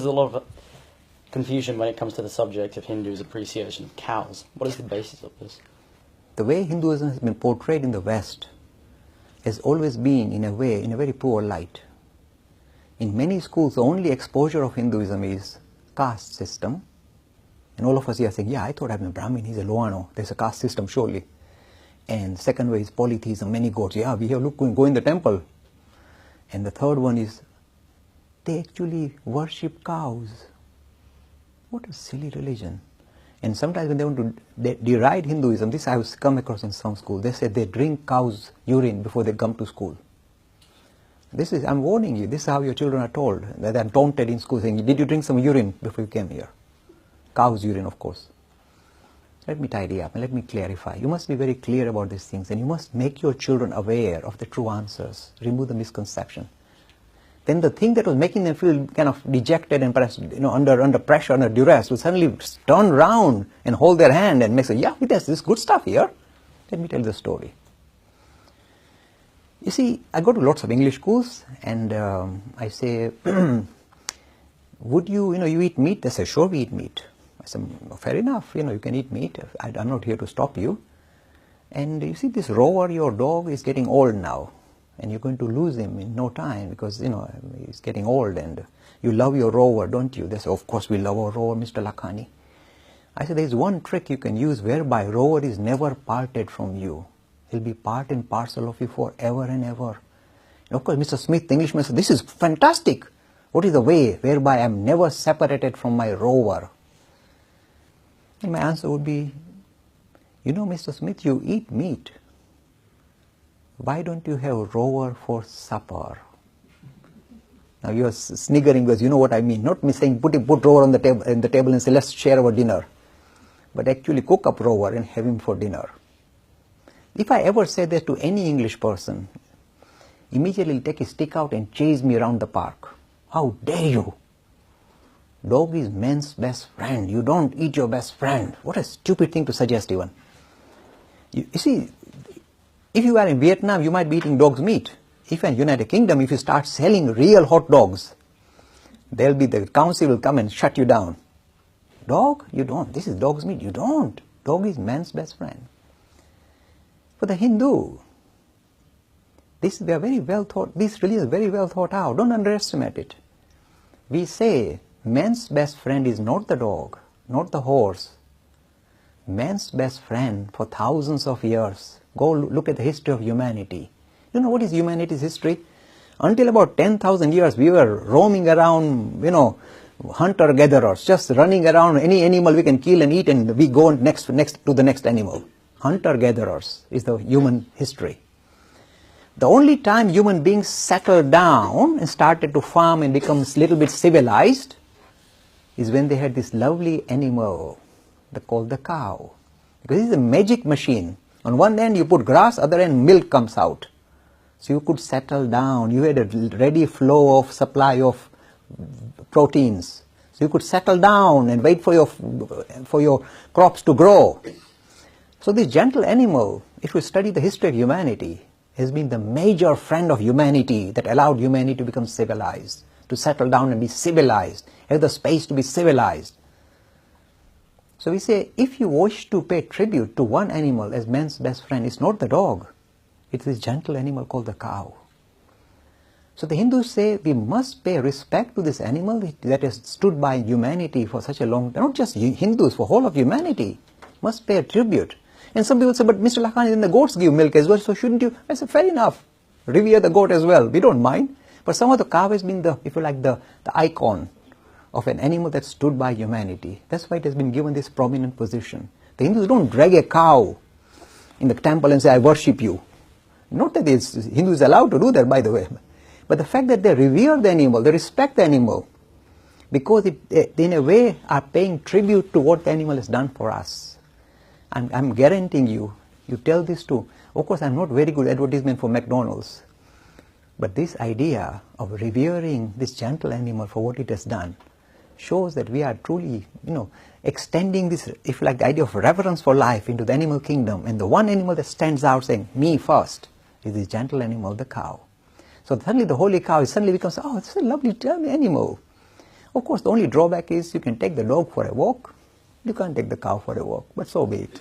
there's a lot of confusion when it comes to the subject of Hindus' appreciation of cows. What is the basis of this? The way Hinduism has been portrayed in the West has always been, in a way, in a very poor light. In many schools, the only exposure of Hinduism is caste system. And all of us here are saying, yeah, I thought I'm a Brahmin, he's a Loano. There's a caste system, surely. And second way is polytheism, many gods. Yeah, we have, look, go in the temple. And the third one is, they actually worship cows. What a silly religion. And sometimes when they want to deride Hinduism, this I have come across in some school, they say they drink cow's urine before they come to school. This is, I'm warning you, this is how your children are told. That I'm taunted in school saying, did you drink some urine before you came here? Cow's urine, of course. Let me tidy up and let me clarify. You must be very clear about these things, and you must make your children aware of the true answers. Remove the misconception. Then the thing that was making them feel kind of dejected and perhaps, under pressure, under duress, will suddenly turn around and hold their hand and make say, yeah, there's this good stuff here. Let me tell you the story. You see, I go to lots of English schools, and I say, would you eat meat? They say, sure, we eat meat. I said, fair enough, you can eat meat. I'm not here to stop you. And you see, this Rover, your dog, is getting old now. And you're going to lose him in no time because, he's getting old and you love your Rover, don't you? They say, of course we love our Rover, Mr. Lakhani. I said, there's one trick you can use whereby Rover is never parted from you. He'll be part and parcel of you forever and ever. And of course, Mr. Smith, the Englishman, said, this is fantastic. What is the way whereby I'm never separated from my Rover? And my answer would be, Mr. Smith, you eat meat. Why don't you have Rover for supper? Now you are sniggering because you know what I mean. Not me saying put Rover on the table and say let's share our dinner. But actually cook up Rover and have him for dinner. If I ever say that to any English person, immediately he'll take his stick out and chase me around the park. How dare you? Dog is man's best friend. You don't eat your best friend. What a stupid thing to suggest even. You see, if you are in Vietnam, you might be eating dog's meat. If in United Kingdom, if you start selling real hot dogs, the council will come and shut you down. Dog? You don't. This is dog's meat. You don't. Dog is man's best friend. For the Hindu, this religion is very well thought out. Don't underestimate it. We say man's best friend is not the dog, not the horse. Man's best friend for thousands of years. Go look at the history of humanity. You know what is humanity's history? Until about 10,000 years, we were roaming around, hunter-gatherers, just running around any animal we can kill and eat, and we go next to the next animal. Hunter-gatherers is the human history. The only time human beings settled down and started to farm and become a little bit civilized is when they had this lovely animal called the cow. Because it's a magic machine. On one end you put grass, other end milk comes out. So you could settle down. You had a ready flow of supply of proteins. So you could settle down and wait for your crops to grow. So this gentle animal, if you study the history of humanity, has been the major friend of humanity that allowed humanity to become civilized, to settle down and be civilized, have the space to be civilized. So we say, if you wish to pay tribute to one animal as man's best friend, it's not the dog. It's this gentle animal called the cow. So the Hindus say we must pay respect to this animal that has stood by humanity for such a long time. Not just Hindus, for whole of humanity. Must pay a tribute. And some people say, but Mr. Lakhani, then the goats give milk as well, so shouldn't you? I say, fair enough. Revere the goat as well. We don't mind. But somehow the cow has been the icon of an animal that stood by humanity. That's why it has been given this prominent position. The Hindus don't drag a cow in the temple and say, I worship you. Not that Hindus are allowed to do that, by the way. But the fact that they revere the animal, they respect the animal, because they in a way are paying tribute to what the animal has done for us. I'm guaranteeing you tell this to, of course I'm not very good advertisement for McDonald's, but this idea of revering this gentle animal for what it has done shows that we are truly, extending this, if you like, the idea of reverence for life into the animal kingdom. And the one animal that stands out saying, me first, is this gentle animal, the cow. So suddenly the holy cow suddenly becomes, oh, it's a lovely animal. Of course, the only drawback is you can take the dog for a walk, you can't take the cow for a walk, but so be it.